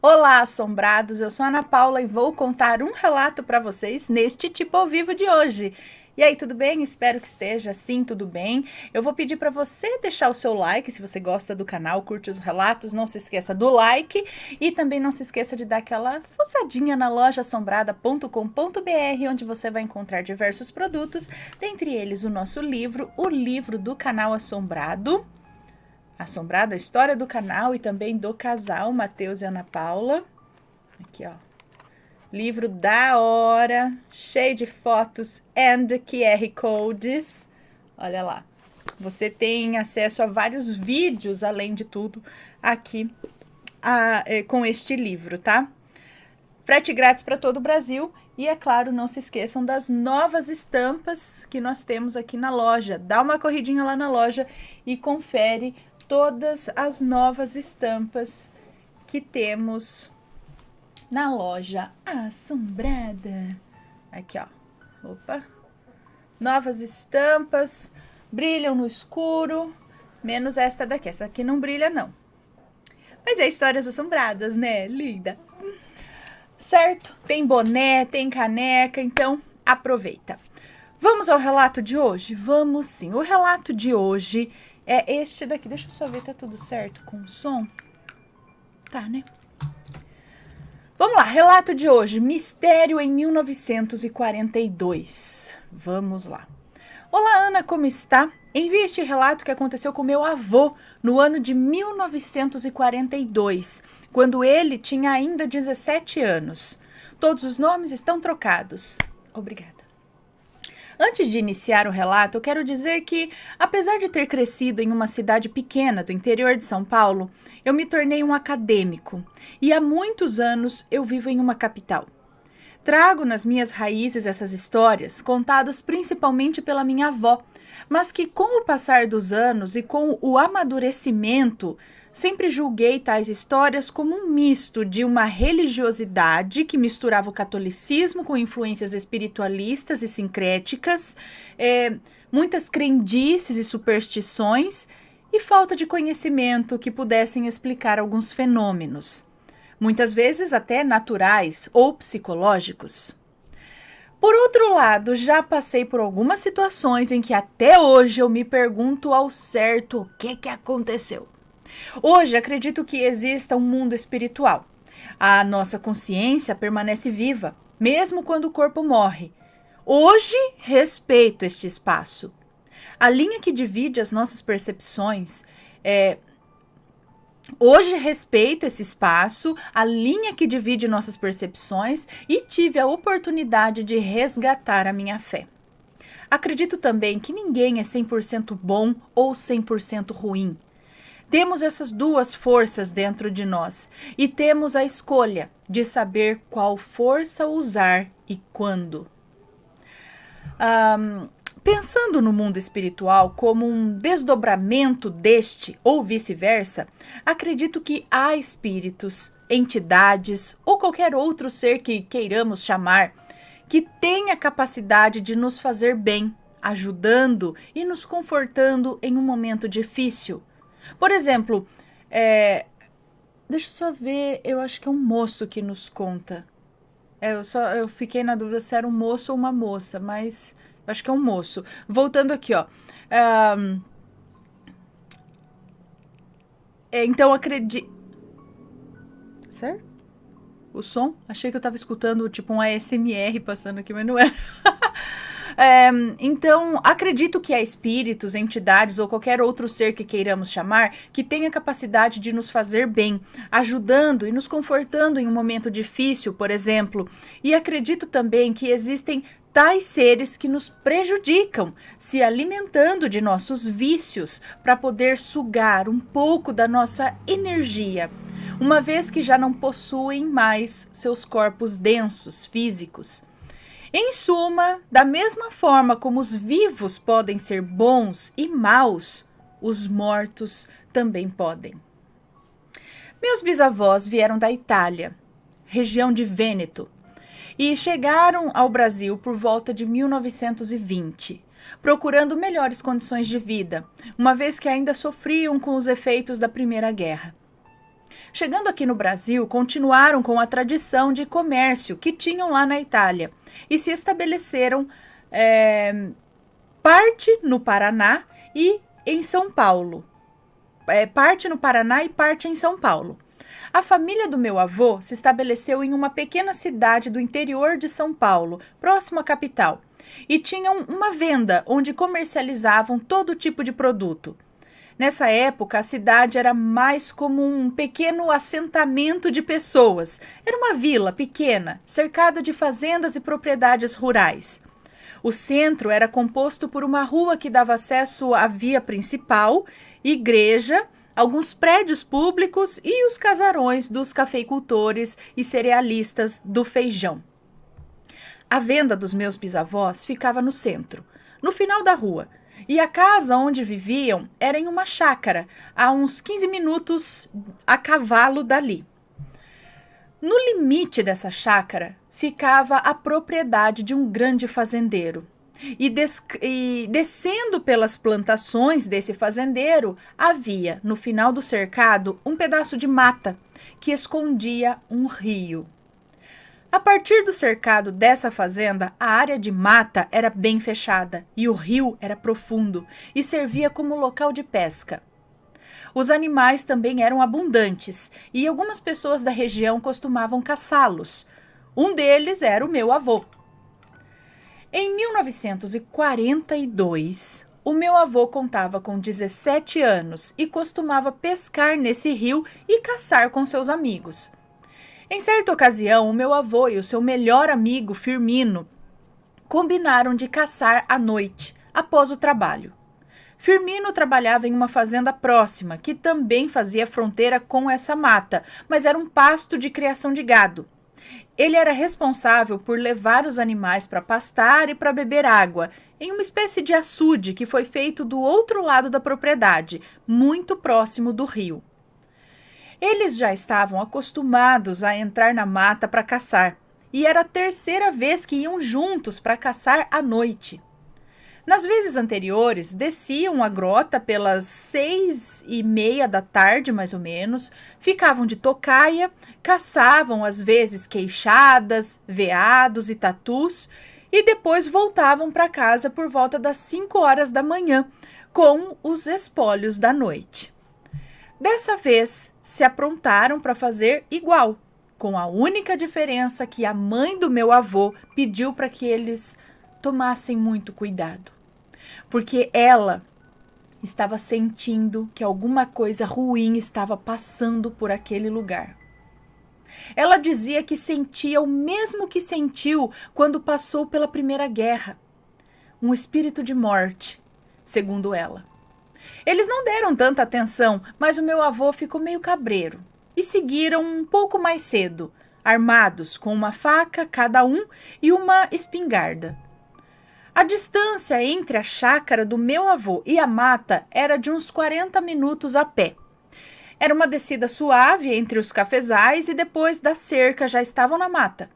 Olá, assombrados! Eu sou a Ana Paula e vou contar um relato para vocês neste Tipo ao Vivo de hoje. E aí, tudo bem? Espero que esteja assim, tudo bem. Eu vou pedir para você deixar o seu like se você gosta do canal, curte os relatos, não se esqueça do like e também não se esqueça de dar aquela fuçadinha na lojaassombrada.com.br, onde você vai encontrar diversos produtos, dentre eles o nosso livro, o livro do canal Assombrado, a história do canal e também do casal, Matheus e Ana Paula. Aqui, ó. Livro da hora, cheio de fotos and QR codes. Olha lá. Você tem acesso a vários vídeos, além de tudo, aqui com este livro, tá? Frete grátis para todo o Brasil. E, é claro, não se esqueçam das novas estampas que nós temos aqui na loja. Dá uma corridinha lá na loja e confere todas as novas estampas que temos na loja Assombrada. Aqui, ó. Opa. Novas estampas, brilham no escuro, menos esta daqui. Essa aqui não brilha, não. Mas é histórias assombradas, né? Linda. Certo? Tem boné, tem caneca, então aproveita. Vamos ao relato de hoje? Vamos sim. O relato de hoje é este daqui. Deixa eu só ver, tá tudo certo com o som? Tá, né? Vamos lá, relato de hoje. Mistério em 1942. Vamos lá. Olá, Ana, como está? Envie este relato que aconteceu com meu avô no ano de 1942, quando ele tinha ainda 17 anos. Todos os nomes estão trocados. Obrigada. Antes de iniciar o relato, eu quero dizer que, apesar de ter crescido em uma cidade pequena do interior de São Paulo, eu me tornei um acadêmico e há muitos anos eu vivo em uma capital. Trago nas minhas raízes essas histórias, contadas principalmente pela minha avó, mas que com o passar dos anos e com o amadurecimento, sempre julguei tais histórias como um misto de uma religiosidade que misturava o catolicismo com influências espiritualistas e sincréticas, muitas crendices e superstições e falta de conhecimento que pudessem explicar alguns fenômenos, muitas vezes até naturais ou psicológicos. Por outro lado, já passei por algumas situações em que até hoje eu me pergunto ao certo o que aconteceu. Hoje acredito que exista um mundo espiritual. A nossa consciência permanece viva, mesmo quando o corpo morre. Hoje respeito este espaço. A linha que divide as nossas percepções Hoje respeito esse espaço, a linha que divide nossas percepções e tive a oportunidade de resgatar a minha fé. Acredito também que ninguém é 100% bom ou 100% ruim. Temos essas duas forças dentro de nós e temos a escolha de saber qual força usar e quando. Pensando no mundo espiritual como um desdobramento deste ou vice-versa, acredito que há espíritos, entidades ou qualquer outro ser que queiramos chamar que tem a capacidade de nos fazer bem, ajudando e nos confortando em um momento difícil. Por exemplo, deixa eu só ver, eu acho que é um moço que nos conta. Eu fiquei na dúvida se era um moço ou uma moça, mas eu acho que é um moço. Voltando aqui, ó. Então, acredito... Certo? O som? Achei que eu tava escutando tipo um ASMR passando aqui, mas não é. Então, acredito que há espíritos, entidades ou qualquer outro ser que queiramos chamar que tenha capacidade de nos fazer bem, ajudando e nos confortando em um momento difícil, por exemplo. E acredito também que existem tais seres que nos prejudicam, se alimentando de nossos vícios para poder sugar um pouco da nossa energia, uma vez que já não possuem mais seus corpos densos, físicos. Em suma, da mesma forma como os vivos podem ser bons e maus, os mortos também podem. Meus bisavós vieram da Itália, região de Vêneto, e chegaram ao Brasil por volta de 1920, procurando melhores condições de vida, uma vez que ainda sofriam com os efeitos da Primeira Guerra. Chegando aqui no Brasil, continuaram com a tradição de comércio que tinham lá na Itália e se estabeleceram parte no Paraná e em São Paulo. Parte no Paraná e parte em São Paulo. A família do meu avô se estabeleceu em uma pequena cidade do interior de São Paulo, próximo à capital, e tinham uma venda onde comercializavam todo tipo de produto. Nessa época, a cidade era mais como um pequeno assentamento de pessoas. Era uma vila pequena, cercada de fazendas e propriedades rurais. O centro era composto por uma rua que dava acesso à via principal, igreja, alguns prédios públicos e os casarões dos cafeicultores e cerealistas do feijão. A venda dos meus bisavós ficava no centro, no final da rua, e a casa onde viviam era em uma chácara, a uns 15 minutos a cavalo dali. No limite dessa chácara ficava a propriedade de um grande fazendeiro. E descendo pelas plantações desse fazendeiro, havia, no final do cercado, um pedaço de mata que escondia um rio. A partir do cercado dessa fazenda, a área de mata era bem fechada e o rio era profundo e servia como local de pesca. Os animais também eram abundantes e algumas pessoas da região costumavam caçá-los. Um deles era o meu avô. Em 1942, o meu avô contava com 17 anos e costumava pescar nesse rio e caçar com seus amigos. Em certa ocasião, o meu avô e o seu melhor amigo, Firmino, combinaram de caçar à noite, após o trabalho. Firmino trabalhava em uma fazenda próxima, que também fazia fronteira com essa mata, mas era um pasto de criação de gado. Ele era responsável por levar os animais para pastar e para beber água, em uma espécie de açude que foi feito do outro lado da propriedade, muito próximo do rio. Eles já estavam acostumados a entrar na mata para caçar, e era a terceira vez que iam juntos para caçar à noite. Nas vezes anteriores, desciam a grota pelas 6:30 da tarde, mais ou menos, ficavam de tocaia, caçavam às vezes queixadas, veados e tatus, e depois voltavam para casa por volta das 5 horas da manhã, com os espólios da noite. Dessa vez, se aprontaram para fazer igual, com a única diferença que a mãe do meu avô pediu para que eles tomassem muito cuidado, porque ela estava sentindo que alguma coisa ruim estava passando por aquele lugar. Ela dizia que sentia o mesmo que sentiu quando passou pela Primeira Guerra, um espírito de morte, segundo ela. Eles não deram tanta atenção, mas o meu avô ficou meio cabreiro e seguiram um pouco mais cedo, armados com uma faca cada um e uma espingarda. A distância entre a chácara do meu avô e a mata era de uns 40 minutos a pé. Era uma descida suave entre os cafezais e depois da cerca já estavam na mata.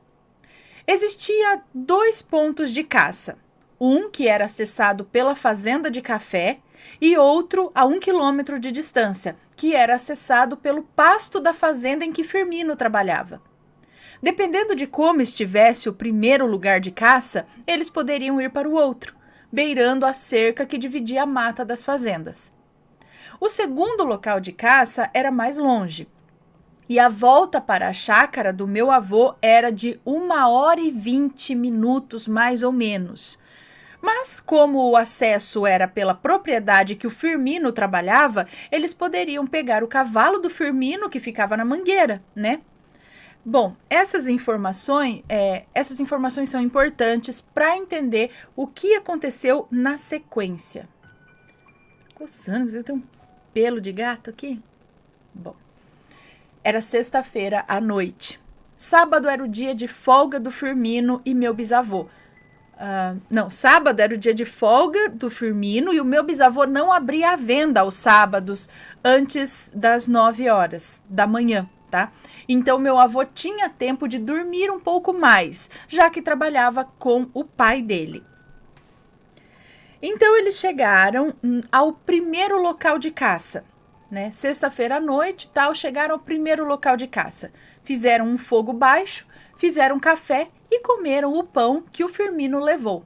Existia 2 pontos de caça, um que era acessado pela fazenda de café e outro a 1 quilômetro de distância, que era acessado pelo pasto da fazenda em que Firmino trabalhava. Dependendo de como estivesse o primeiro lugar de caça, eles poderiam ir para o outro, beirando a cerca que dividia a mata das fazendas. O segundo local de caça era mais longe, e a volta para a chácara do meu avô era de 1h20 mais ou menos. Mas, como o acesso era pela propriedade que o Firmino trabalhava, eles poderiam pegar o cavalo do Firmino, que ficava na mangueira, né? Bom, essas informações são importantes para entender o que aconteceu na sequência. Coçando, você tem um pelo de gato aqui? Bom, era sexta-feira à noite. Sábado era o dia de folga do Firmino e meu bisavô. Sábado era o dia de folga do Firmino e o meu bisavô não abria a venda aos sábados antes das 9 horas da manhã, tá? Então, meu avô tinha tempo de dormir um pouco mais, já que trabalhava com o pai dele. Então, eles chegaram ao primeiro local de caça, né? Sexta-feira à noite, tal, chegaram ao primeiro local de caça. Fizeram um fogo baixo, fizeram café e comeram o pão que o Firmino levou.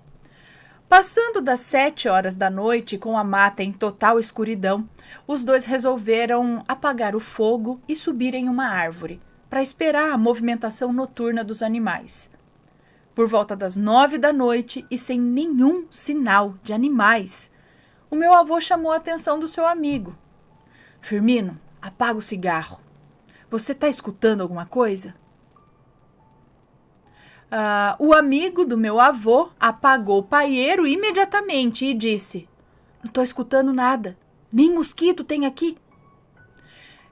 Passando das 7 horas da noite, com a mata em total escuridão, os dois resolveram apagar o fogo e subir em uma árvore, para esperar a movimentação noturna dos animais. Por volta das 9 da noite e sem nenhum sinal de animais, o meu avô chamou a atenção do seu amigo. Firmino, apaga o cigarro. Você está escutando alguma coisa? O amigo do meu avô apagou o paieiro imediatamente e disse: não estou escutando nada, nem mosquito tem aqui.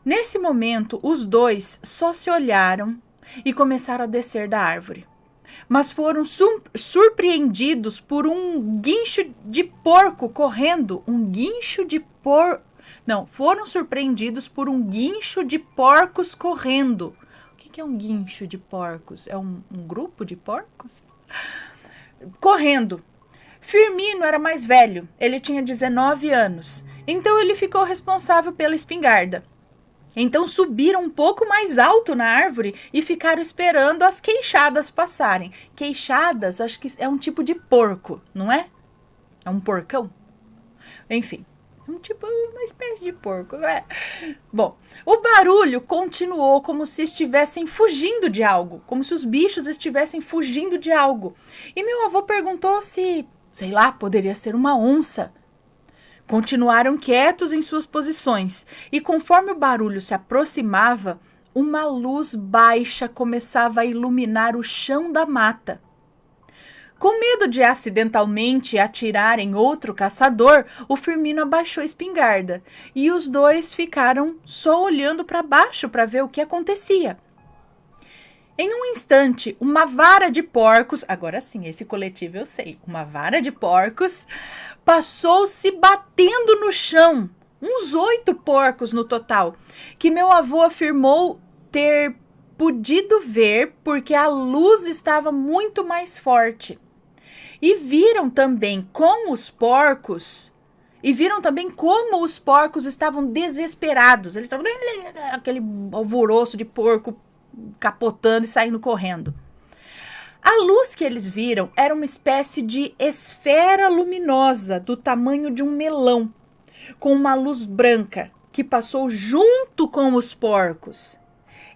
Nesse momento, os dois só se olharam e começaram a descer da árvore. Mas foram surpreendidos por um guincho de porco correndo. Foram surpreendidos por um guincho de porcos correndo. O que é um guincho de porcos? É um grupo de porcos? Correndo. Firmino era mais velho, ele tinha 19 anos, então ele ficou responsável pela espingarda. Então subiram um pouco mais alto na árvore e ficaram esperando as queixadas passarem. Queixadas, acho que é um tipo de porco, não é? É um porcão? Enfim, uma espécie de porco, não é? Bom, o barulho continuou como se estivessem fugindo de algo, como se os bichos estivessem fugindo de algo. E meu avô perguntou se, sei lá, poderia ser uma onça. Continuaram quietos em suas posições e conforme o barulho se aproximava, uma luz baixa começava a iluminar o chão da mata. Com medo de acidentalmente atirar em outro caçador, o Firmino abaixou a espingarda e os dois ficaram só olhando para baixo para ver o que acontecia. Em um instante, uma vara de porcos, agora sim, esse coletivo eu sei, uma vara de porcos passou-se batendo no chão, uns 8 porcos no total, que meu avô afirmou ter podido ver porque a luz estava muito mais forte. E viram também como os porcos estavam desesperados. Eles estavam aquele alvoroço de porco capotando e saindo correndo. A luz que eles viram era uma espécie de esfera luminosa do tamanho de um melão, com uma luz branca que passou junto com os porcos.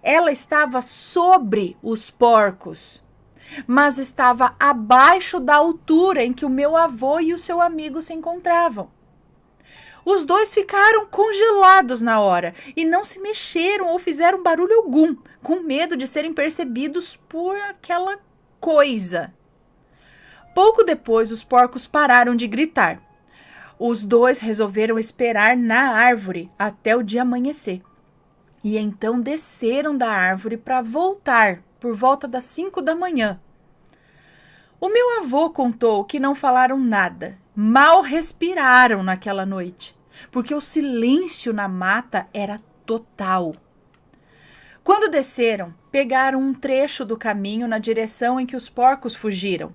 Ela estava sobre os porcos, mas estava abaixo da altura em que o meu avô e o seu amigo se encontravam. Os dois ficaram congelados na hora e não se mexeram ou fizeram barulho algum, com medo de serem percebidos por aquela coisa. Pouco depois, os porcos pararam de gritar. Os dois resolveram esperar na árvore até o dia amanhecer. E então desceram da árvore para voltar por volta das 5 da manhã. O meu avô contou que não falaram nada, mal respiraram naquela noite, porque o silêncio na mata era total. Quando desceram, pegaram um trecho do caminho na direção em que os porcos fugiram.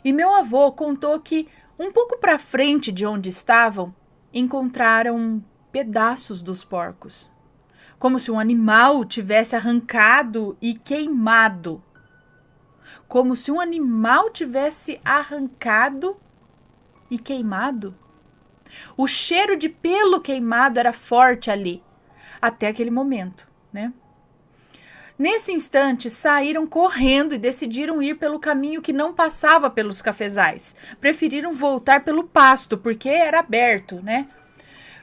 E meu avô contou que, um pouco para frente de onde estavam, encontraram pedaços dos porcos, como se um animal tivesse arrancado e queimado. Como se um animal tivesse arrancado e queimado. O cheiro de pelo queimado era forte ali, até aquele momento, né? Nesse instante, saíram correndo e decidiram ir pelo caminho que não passava pelos cafezais. Preferiram voltar pelo pasto, porque era aberto, né?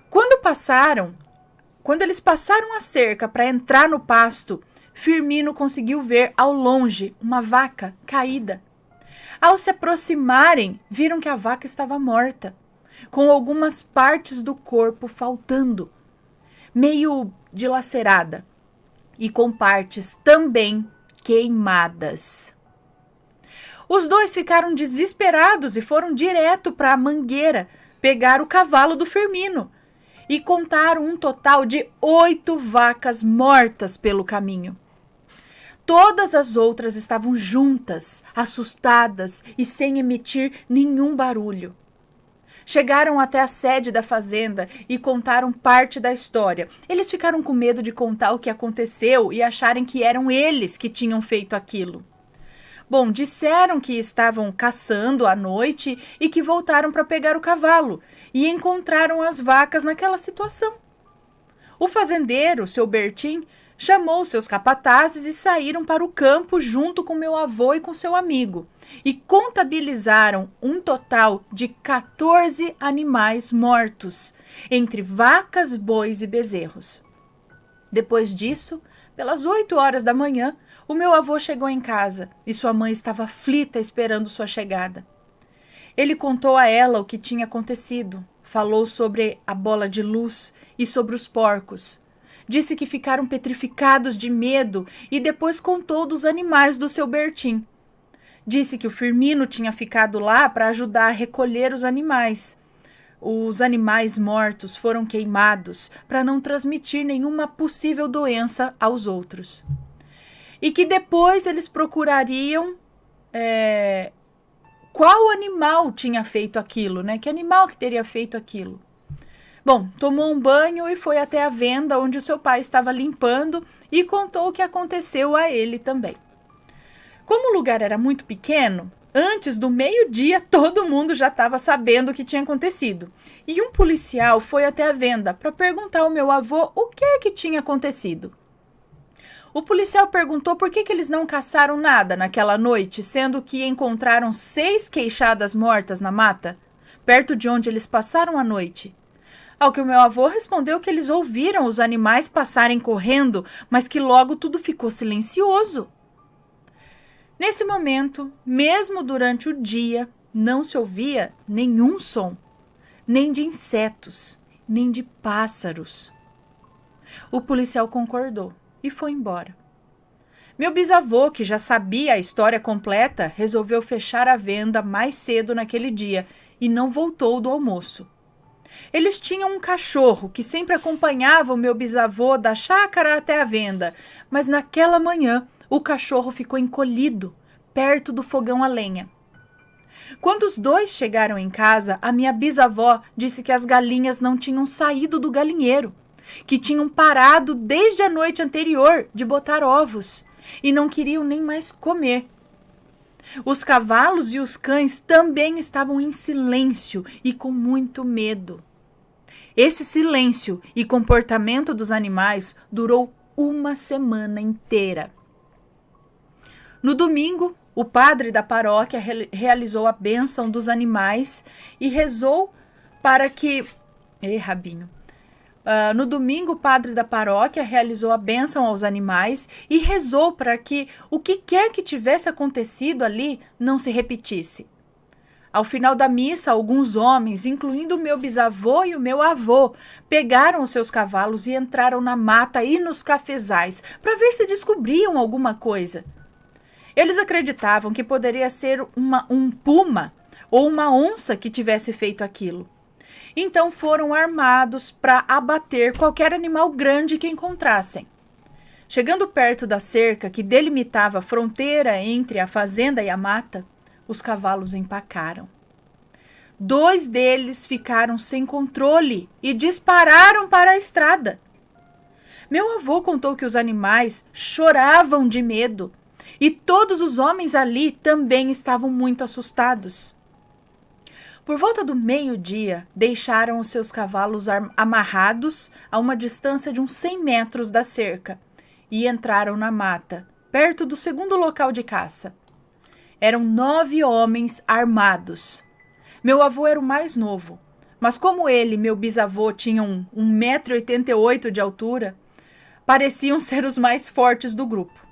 Quando eles passaram a cerca para entrar no pasto, Firmino conseguiu ver ao longe uma vaca caída. Ao se aproximarem, viram que a vaca estava morta, com algumas partes do corpo faltando, meio dilacerada, e com partes também queimadas. Os dois ficaram desesperados e foram direto para a mangueira pegar o cavalo do Firmino e contaram um total de 8 vacas mortas pelo caminho. Todas as outras estavam juntas, assustadas e sem emitir nenhum barulho. Chegaram até a sede da fazenda e contaram parte da história. Eles ficaram com medo de contar o que aconteceu e acharem que eram eles que tinham feito aquilo. Bom, disseram que estavam caçando à noite e que voltaram para pegar o cavalo e encontraram as vacas naquela situação. O fazendeiro, seu Bertim, chamou seus capatazes e saíram para o campo junto com meu avô e com seu amigo e contabilizaram um total de 14 animais mortos, entre vacas, bois e bezerros. Depois disso, pelas 8 horas da manhã, o meu avô chegou em casa e sua mãe estava aflita esperando sua chegada. Ele contou a ela o que tinha acontecido, falou sobre a bola de luz e sobre os porcos. Disse que ficaram petrificados de medo e depois contou dos animais do seu Bertim. Disse que o Firmino tinha ficado lá para ajudar a recolher os animais. Os animais mortos foram queimados para não transmitir nenhuma possível doença aos outros. E que depois eles procurariam qual animal tinha feito aquilo, né? Que animal que teria feito aquilo? Bom, tomou um banho e foi até a venda onde o seu pai estava limpando e contou o que aconteceu a ele também. Como o lugar era muito pequeno, antes do meio-dia todo mundo já estava sabendo o que tinha acontecido. E um policial foi até a venda para perguntar ao meu avô o que tinha acontecido. O policial perguntou por que eles não caçaram nada naquela noite, sendo que encontraram 6 queixadas mortas na mata, perto de onde eles passaram a noite. Ao que o meu avô respondeu que eles ouviram os animais passarem correndo, mas que logo tudo ficou silencioso. Nesse momento, mesmo durante o dia, não se ouvia nenhum som, nem de insetos, nem de pássaros. O policial concordou e foi embora. Meu bisavô, que já sabia a história completa, resolveu fechar a venda mais cedo naquele dia e não voltou do almoço. Eles tinham um cachorro que sempre acompanhava o meu bisavô da chácara até a venda, mas naquela manhã o cachorro ficou encolhido, perto do fogão a lenha. Quando os dois chegaram em casa, a minha bisavó disse que as galinhas não tinham saído do galinheiro, que tinham parado desde a noite anterior de botar ovos e não queriam nem mais comer. Os cavalos e os cães também estavam em silêncio e com muito medo. Esse silêncio e comportamento dos animais durou uma semana inteira. No domingo, o padre da paróquia realizou a bênção dos animais e rezou para que... Rabinho. No domingo, o padre da paróquia realizou a bênção aos animais e rezou para que o que quer que tivesse acontecido ali não se repetisse. Ao final da missa, alguns homens, incluindo o meu bisavô e o meu avô, pegaram os seus cavalos e entraram na mata e nos cafezais para ver se descobriam alguma coisa. Eles acreditavam que poderia ser um puma ou uma onça que tivesse feito aquilo. Então foram armados para abater qualquer animal grande que encontrassem. Chegando perto da cerca que delimitava a fronteira entre a fazenda e a mata, os cavalos empacaram. 2 deles ficaram sem controle e dispararam para a estrada. Meu avô contou que os animais choravam de medo e todos os homens ali também estavam muito assustados. Por volta do meio-dia, deixaram os seus cavalos amarrados a uma distância de uns 100 metros da cerca e entraram na mata, perto do segundo local de caça. Eram 9 homens armados. Meu avô era o mais novo, mas como ele e meu bisavô tinham 1,88 m de altura, pareciam ser os mais fortes do grupo.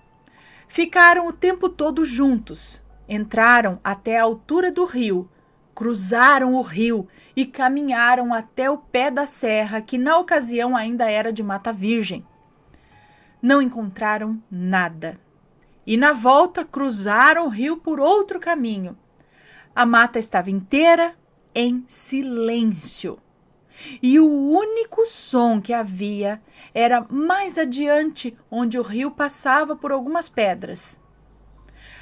Ficaram o tempo todo juntos, entraram até a altura do rio, cruzaram o rio e caminharam até o pé da serra, que na ocasião ainda era de mata virgem. Não encontraram nada. E na volta cruzaram o rio por outro caminho. A mata estava inteira em silêncio. E o único som que havia era mais adiante, onde o rio passava por algumas pedras.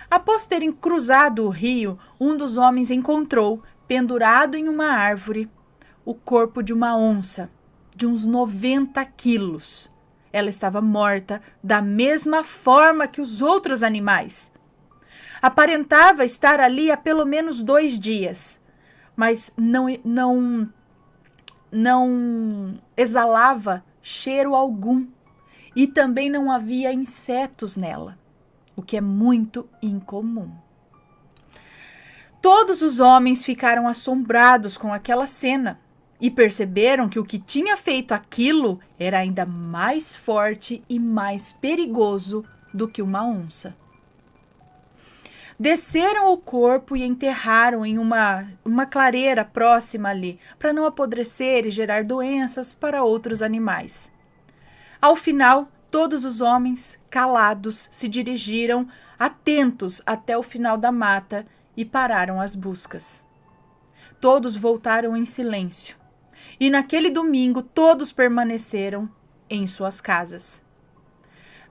Após terem cruzado o rio, um dos homens encontrou, pendurado em uma árvore, o corpo de uma onça, de uns 90 quilos. Ela estava morta da mesma forma que os outros animais. Aparentava estar ali há pelo menos 2 dias, mas não exalava cheiro algum e também não havia insetos nela, o que é muito incomum. Todos os homens ficaram assombrados com aquela cena e perceberam que o que tinha feito aquilo era ainda mais forte e mais perigoso do que uma onça. Desceram o corpo e enterraram em uma clareira próxima ali, para não apodrecer e gerar doenças para outros animais. Ao final, todos os homens, calados, se dirigiram, atentos até o final da mata e pararam as buscas. Todos voltaram em silêncio. E naquele domingo, todos permaneceram em suas casas.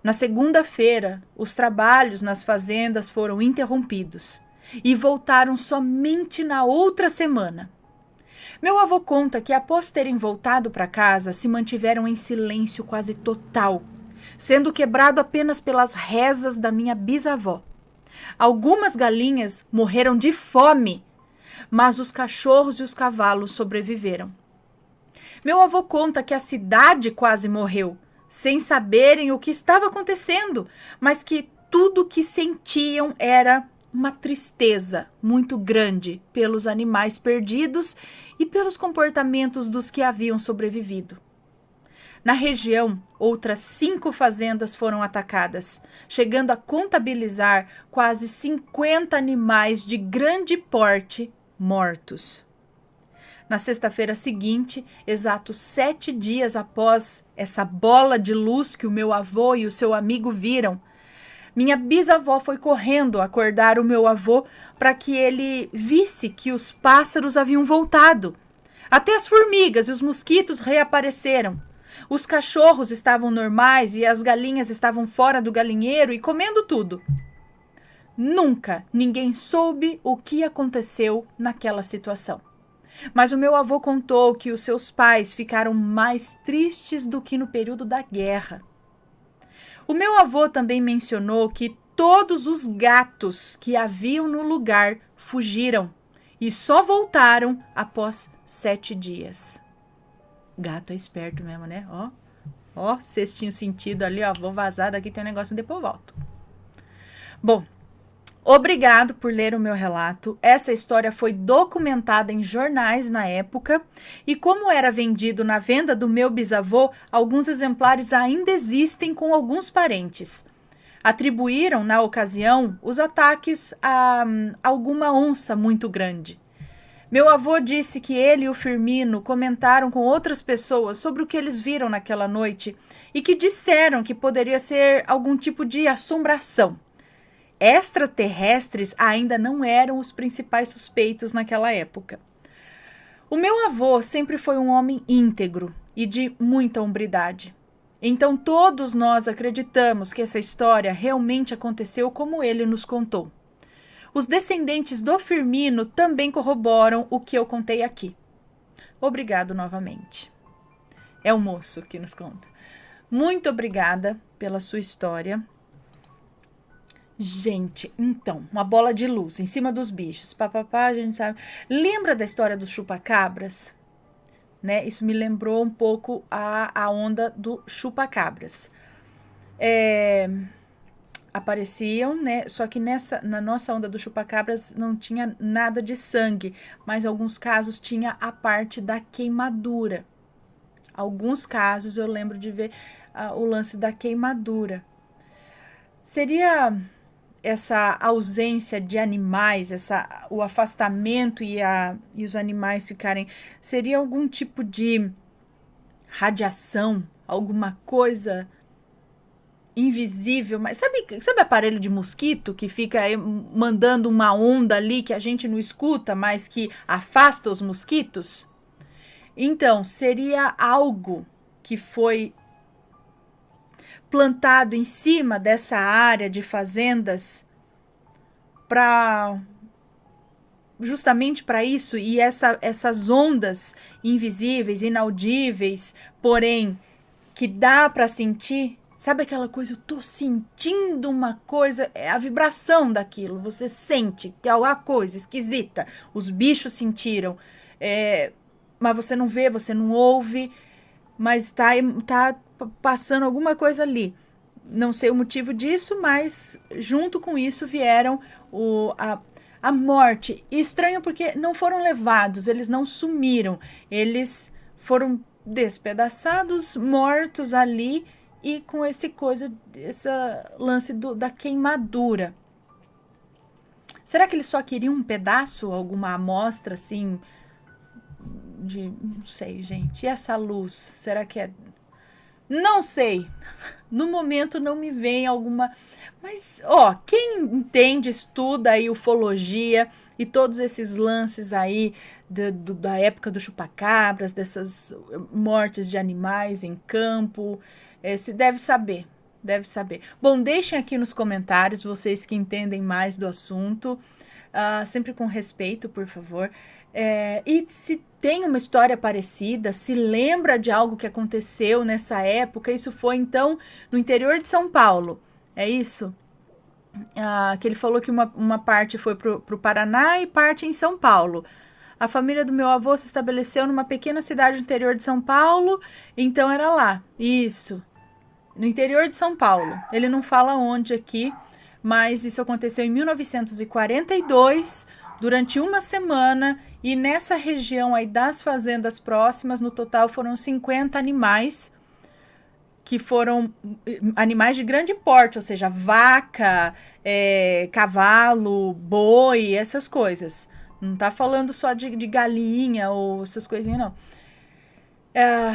Na segunda-feira, os trabalhos nas fazendas foram interrompidos e voltaram somente na outra semana. Meu avô conta que após terem voltado para casa, se mantiveram em silêncio quase total, sendo quebrado apenas pelas rezas da minha bisavó. Algumas galinhas morreram de fome, mas os cachorros e os cavalos sobreviveram. Meu avô conta que a cidade quase morreu, sem saberem o que estava acontecendo, mas que tudo que sentiam era uma tristeza muito grande pelos animais perdidos e pelos comportamentos dos que haviam sobrevivido. Na região, outras 5 fazendas foram atacadas, chegando a contabilizar quase 50 animais de grande porte mortos. Na sexta-feira seguinte, exatos 7 dias após essa bola de luz que o meu avô e o seu amigo viram, minha bisavó foi correndo acordar o meu avô para que ele visse que os pássaros haviam voltado. Até as formigas e os mosquitos reapareceram. Os cachorros estavam normais e as galinhas estavam fora do galinheiro e comendo tudo. Nunca ninguém soube o que aconteceu naquela situação. Mas o meu avô contou que os seus pais ficaram mais tristes do que no período da guerra. O meu avô também mencionou que todos os gatos que haviam no lugar fugiram e só voltaram após 7 dias. Gato é esperto mesmo, né? Ó, cestinho sentido ali, ó. Vou vazar daqui, tem um negócio, depois eu volto. Bom, obrigado por ler o meu relato. Essa história foi documentada em jornais na época e como era vendido na venda do meu bisavô, alguns exemplares ainda existem com alguns parentes. Atribuíram, na ocasião, os ataques a alguma onça muito grande. Meu avô disse que ele e o Firmino comentaram com outras pessoas sobre o que eles viram naquela noite e que disseram que poderia ser algum tipo de assombração. Extraterrestres ainda não eram os principais suspeitos naquela época. O meu avô sempre foi um homem íntegro e de muita hombridade. Então todos nós acreditamos que essa história realmente aconteceu como ele nos contou. Os descendentes do Firmino também corroboram o que eu contei aqui. Obrigado novamente. É o moço que nos conta. Muito obrigada pela sua história. Gente, então, uma bola de luz em cima dos bichos. Papapá, a gente sabe. Lembra da história dos chupacabras? Né? Isso me lembrou um pouco a onda do chupacabras. Apareciam, né? Só que na nossa onda do chupacabras não tinha nada de sangue, mas em alguns casos tinha a parte da queimadura. Alguns casos eu lembro de ver o lance da queimadura. Seria essa ausência de animais, o afastamento e os animais ficarem, seria algum tipo de radiação, alguma coisa invisível, mas sabe aparelho de mosquito que fica mandando uma onda ali que a gente não escuta, mas que afasta os mosquitos? Então, seria algo que foi plantado em cima dessa área de fazendas para justamente para isso, e essas ondas invisíveis, inaudíveis, porém que dá para sentir. Sabe aquela coisa, eu tô sentindo uma coisa, é a vibração daquilo, você sente que é uma coisa esquisita, os bichos sentiram, mas você não vê, você não ouve, mas tá passando alguma coisa ali. Não sei o motivo disso, mas junto com isso vieram a morte. E estranho porque não foram levados, eles não sumiram, eles foram despedaçados, mortos ali, e com esse lance da queimadura. Será que eles só queriam um pedaço, alguma amostra assim não sei, gente. E essa luz, será que é? Não sei. No momento não me vem alguma, mas quem entende, estuda aí ufologia e todos esses lances aí da época do chupacabras, dessas mortes de animais em campo, se deve saber. Deve saber. Bom, deixem aqui nos comentários, vocês que entendem mais do assunto, sempre com respeito, por favor. E se tem uma história parecida, se lembra de algo que aconteceu nessa época, isso foi então no interior de São Paulo, é isso? Que ele falou que uma parte foi pro Paraná e parte em São Paulo. A família do meu avô se estabeleceu numa pequena cidade do interior de São Paulo, então era lá, isso. No interior de São Paulo. Ele não fala onde aqui, mas isso aconteceu em 1942, durante uma semana, e nessa região aí das fazendas próximas, no total foram 50 animais, que foram animais de grande porte, ou seja, vaca, cavalo, boi, essas coisas. Não tá falando só de galinha ou essas coisinhas, não.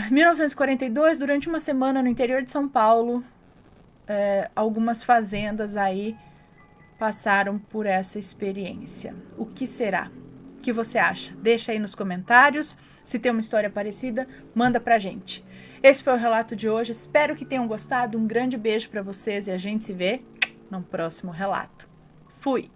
1942, durante uma semana no interior de São Paulo, algumas fazendas aí passaram por essa experiência. O que será? O que você acha? Deixa aí nos comentários. Se tem uma história parecida, manda pra gente. Esse foi o relato de hoje. Espero que tenham gostado. Um grande beijo para vocês e a gente se vê no próximo relato. Fui!